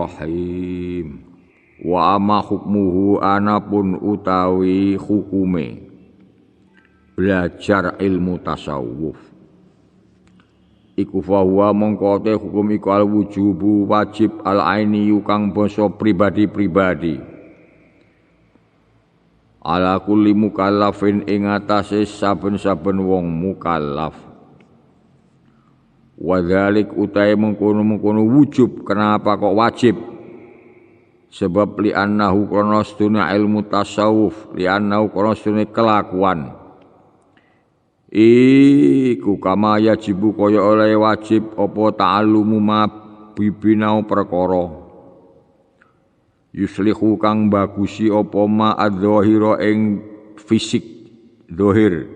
Bismillahirrahmanirrahim. Wa amma hukmuhu anapun utawi hukume belajar ilmu tasawuf iku fahuwa mongko te hukum iku al wujubu wajib al aini kang basa pribadi-pribadi ala kulli mukallafin ing atase saben-saben wong mukallaf. Wa dzalik utahe mengkono-mengkono wujub. Kenapa kok wajib? Sebab li annahu krana sedune ilmu tasawuf, li annahu krana sedune kelakuan iku kama yajibu kaya oleh wajib apa ta'allumu ma bibinau perkara yuslihu kang bagusi apa ma adzahira ing fisik zahir.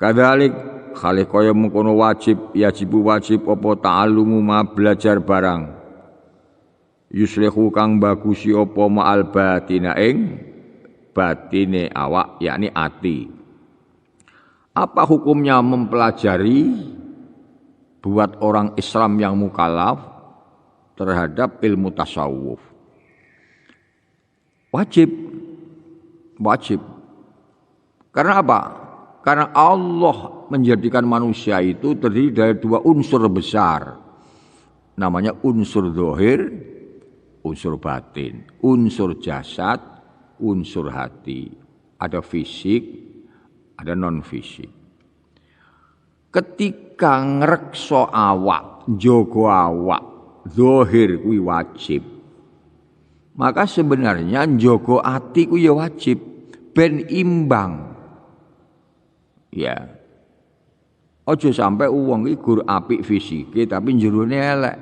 Kadzalik khali kaya mengkono wajib wajib apa ta'allumu ma belajar barang yuslihu kang bagusi apa ma'al batina ing batine awak yakni ati. Apa hukumnya mempelajari buat orang Islam yang mukallaf terhadap ilmu tasawuf? Wajib. Karena apa? Karena Allah menjadikan manusia itu terdiri dari dua unsur besar. Namanya unsur zahir, unsur batin, unsur jasad, unsur hati. Ada fisik, ada non fisik. Ketika ngrekso awak, njogo awak, zahir kuwi wajib. Maka sebenarnya njogo ati kuwi ya wajib ben imbang. Ya. Ojo sampai wong iki gur apik fisike tapi jerone elek.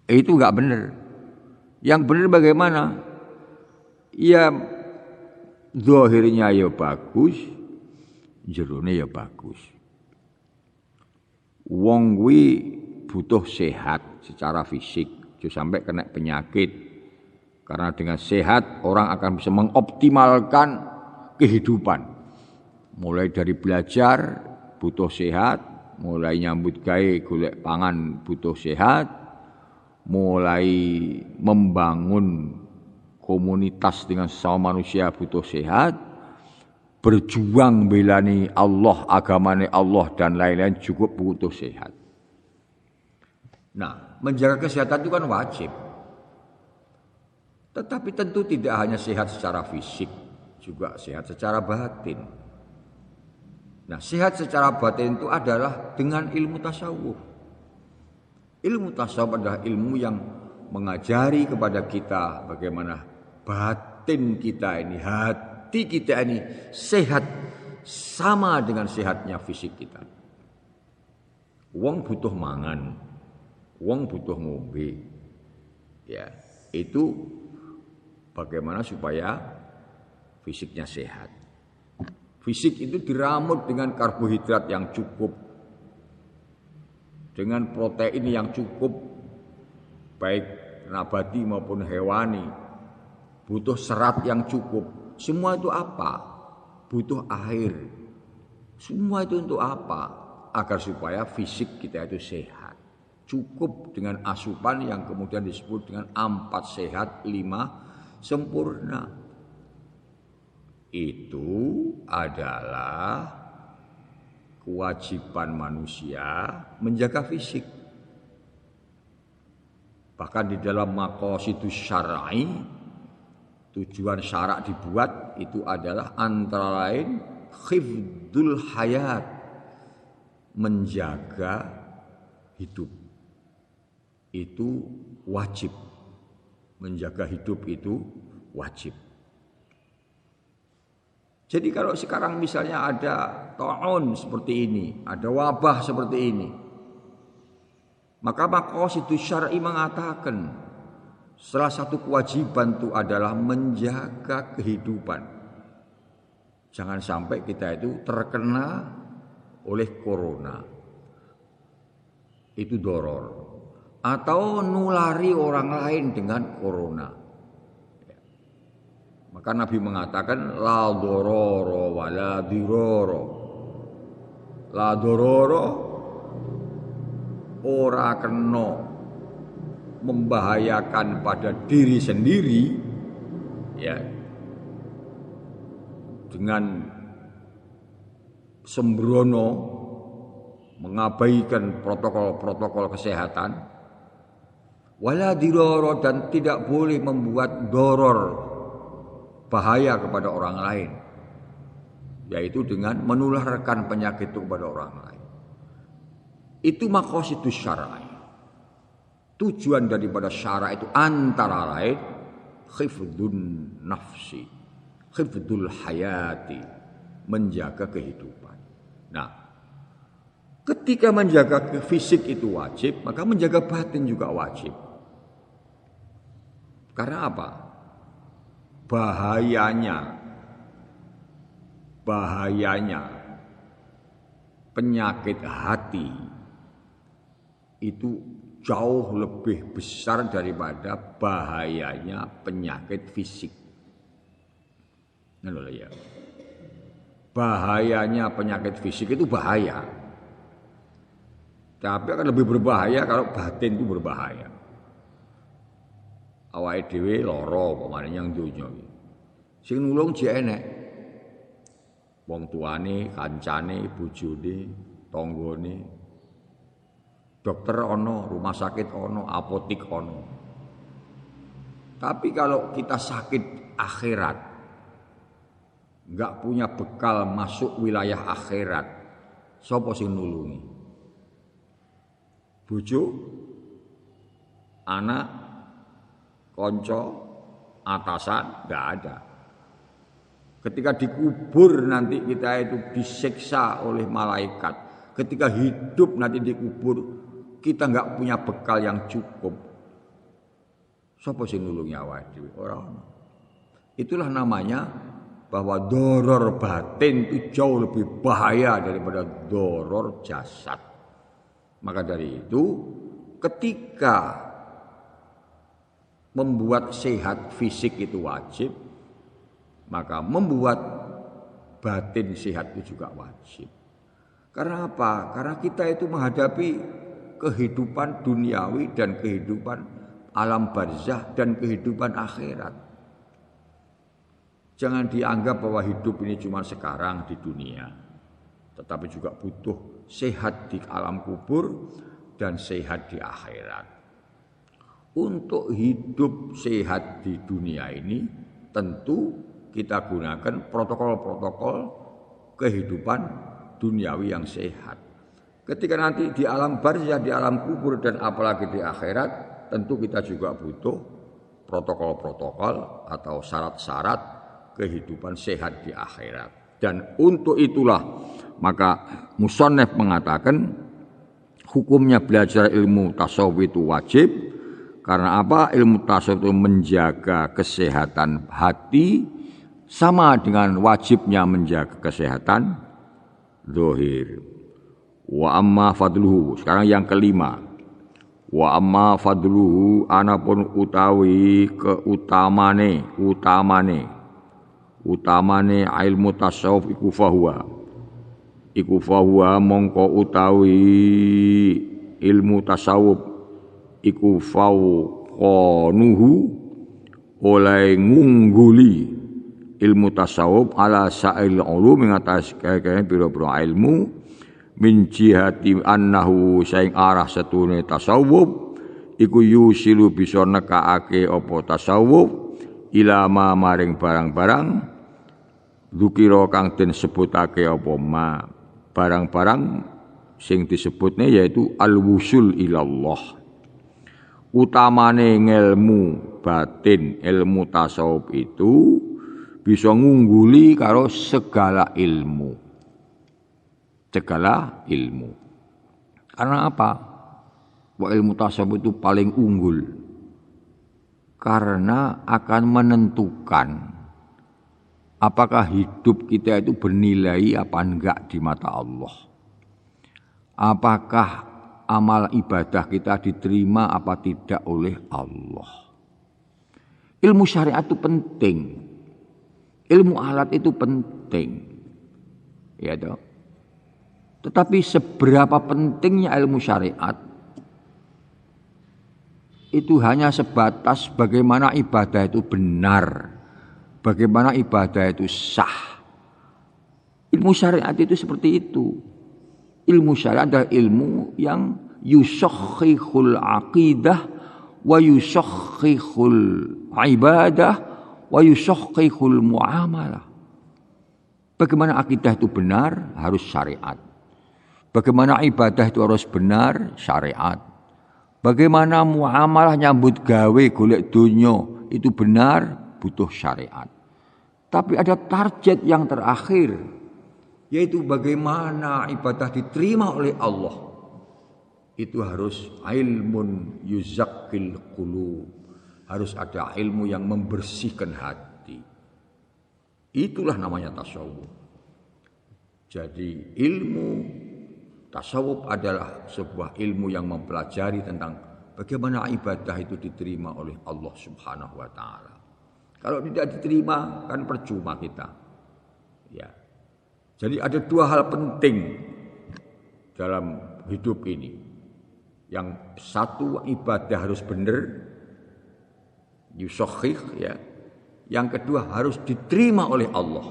Itu enggak benar. Yang benar bagaimana? Ya zahirnya ya bagus, jerone ya bagus. Wong kuwi butuh sehat secara fisik, ojo sampai kena penyakit. Karena dengan sehat orang akan bisa mengoptimalkan kehidupan. Mulai dari belajar butuh sehat, mulai nyambut gawe golek pangan butuh sehat, mulai membangun komunitas dengan sesama manusia butuh sehat, berjuang belani Allah, agamane Allah dan lain-lain cukup butuh sehat. Nah, menjaga kesehatan itu kan wajib. Tetapi tentu tidak hanya sehat secara fisik, juga sehat secara batin. Nah, sehat secara batin itu adalah dengan ilmu tasawuf. Ilmu tasawuf adalah ilmu yang mengajari kepada kita bagaimana batin kita ini, hati kita ini sehat sama dengan sehatnya fisik kita. Wong butuh mangan, wong butuh ngombe. Ya, itu bagaimana supaya fisiknya sehat. Fisik itu diramut dengan karbohidrat yang cukup, dengan protein yang cukup, baik nabati maupun hewani. Butuh serat yang cukup. Semua itu apa? Butuh air. Semua itu untuk apa? Agar supaya fisik kita itu sehat. Cukup dengan asupan yang kemudian disebut dengan 4 sehat, 5 sempurna. Itu adalah kewajiban manusia menjaga fisik. Bahkan di dalam maqasidus syar'i, tujuan syarak dibuat itu adalah antara lain khifdul hayat, menjaga hidup. Itu wajib. Menjaga hidup itu wajib. Jadi kalau sekarang misalnya ada ta'un seperti ini, ada wabah seperti ini, maka maqasidus syar'i mengatakan salah satu kewajiban itu adalah menjaga kehidupan. Jangan sampai kita itu terkena oleh corona. Itu doror. Atau nulari orang lain dengan corona. Maka Nabi mengatakan la dororo wa la diroro. La dororo ora kena membahayakan pada diri sendiri, ya, dengan sembrono mengabaikan protokol-protokol kesehatan, wala diroro, dan tidak boleh membuat doror, bahaya kepada orang lain, yaitu dengan menularkan penyakit itu kepada orang lain. Itu maqasidus syar'i. Tujuan daripada syara itu antara lain khifdun nafsi, khifdul hayati, menjaga kehidupan. Nah, ketika menjaga fisik itu wajib, maka menjaga batin juga wajib. Karena apa? Bahayanya penyakit hati itu jauh lebih besar daripada bahayanya penyakit fisik. Nah, ya. Bahayanya penyakit fisik itu bahaya, tapi akan lebih berbahaya kalau batin itu berbahaya. Awake dhewe lara pamane yang donya iki. Sing nulung jek enek. Wong tuane, kancane, bojone, tanggane. Dokter ono, rumah sakit ono, apotik ono. Tapi kalau kita sakit akhirat, enggak punya bekal masuk wilayah akhirat, sapa sing nulungi? Bojo, anak, konco, atasan, enggak ada. Ketika dikubur nanti kita itu disiksa oleh malaikat. Ketika hidup nanti dikubur, kita enggak punya bekal yang cukup. Sapa sing nulungi awake dhewe? Ora ono. Itulah namanya bahwa doror batin itu jauh lebih bahaya daripada doror jasad. Maka dari itu, ketika membuat sehat fisik itu wajib, maka membuat batin sehat itu juga wajib. Karena apa? Karena kita itu menghadapi kehidupan duniawi dan kehidupan alam barzah dan kehidupan akhirat. Jangan dianggap bahwa hidup ini cuma sekarang di dunia, tetapi juga butuh sehat di alam kubur dan sehat di akhirat. Untuk hidup sehat di dunia ini tentu kita gunakan protokol-protokol kehidupan duniawi yang sehat. Ketika nanti di alam barzah, di alam kubur dan apalagi di akhirat, tentu kita juga butuh protokol-protokol atau syarat-syarat kehidupan sehat di akhirat. Dan untuk itulah maka musannif mengatakan hukumnya belajar ilmu tasawuf itu wajib. Karena apa? Ilmu tasawuf itu menjaga kesehatan hati sama dengan wajibnya menjaga kesehatan zahir. Wa amma fadluhu. Sekarang yang kelima. Wa amma fadluhu, anapun utawi keutamane ilmu tasawuf iku fahuwa mongko utawi ilmu tasawuf iku fauqanuhu, oleh ngungguli ilmu tasawuf ala sa'il ulum, mengatas kaya-kaya pira-pira ilmu, min jihati annahu saing arah setune tasawuf iku yusilu bisa nekaake apa tasawuf ila ma maring barang-barang dzukira kang den sebutake apa ma barang-barang sing disebutne yaitu al-wusul ilallah. Utamane ilmu batin, ilmu tasawuf itu bisa ngungguli karo segala ilmu. Karena apa? Bahwa ilmu tasawuf itu paling unggul. Karena akan menentukan apakah hidup kita itu bernilai apa enggak di mata Allah. Apakah amal ibadah kita diterima apa tidak oleh Allah. Ilmu syariat itu penting. Ilmu alat itu penting. Ya toh. Tetapi seberapa pentingnya ilmu syariat itu hanya sebatas bagaimana ibadah itu benar, bagaimana ibadah itu sah. Ilmu syariat itu seperti itu. Ilmu syariat adalah ilmu yang yusakhihul aqidah wa yusakhihul ibadah wa yusakhihul muamalah. Bagaimana akidah itu benar harus syariat. Bagaimana ibadah itu harus benar syariat. Bagaimana muamalah nyambut gawe golek donya itu benar butuh syariat. Tapi ada target yang terakhir, yaitu bagaimana ibadah diterima oleh Allah. Itu harus ilmun yuzakkil qulub. Harus ada ilmu yang membersihkan hati. Itulah namanya tasawuf. Jadi ilmu tasawuf adalah sebuah ilmu yang mempelajari tentang bagaimana ibadah itu diterima oleh Allah Subhanahu wa taala. Kalau tidak diterima kan percuma kita. Ya. Jadi ada dua hal penting dalam hidup ini. Yang satu ibadah harus benar, yusakhih ya. Yang kedua harus diterima oleh Allah.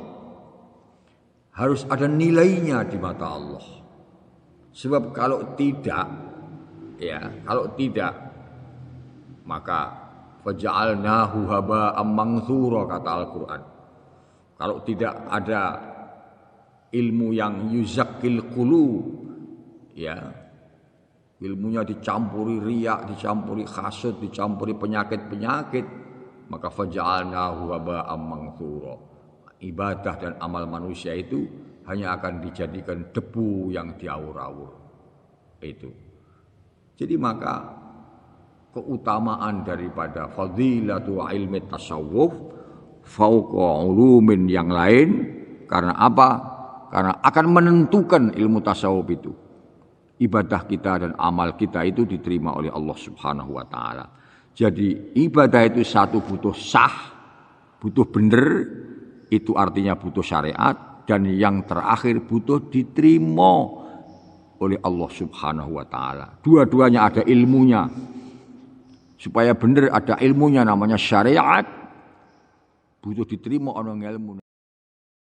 Harus ada nilainya di mata Allah. Sebab kalau tidak maka faja'alnahu haba'am manthura kata Al-Qur'an. Kalau tidak ada ilmu yang yuzakkil qulub ya, ilmunya dicampuri riya, dicampuri hasud, dicampuri penyakit-penyakit, maka faja'alnahu haba'am manthura. Ibadah dan amal manusia itu hanya akan dijadikan debu yang diaur-aur. Itu. Jadi maka keutamaan daripada fadilatu ilmi tasawuf fauqa ulumin yang lain karena apa? Karena akan menentukan ilmu tasawuf itu. Ibadah kita dan amal kita itu diterima oleh Allah Subhanahu wa taala. Jadi ibadah itu satu butuh sah, butuh benar, itu artinya butuh syariat, dan yang terakhir butuh diterima oleh Allah Subhanahu wa taala. Dua-duanya ada ilmunya. Supaya benar ada ilmunya namanya syariat, butuh diterima orang ilmu.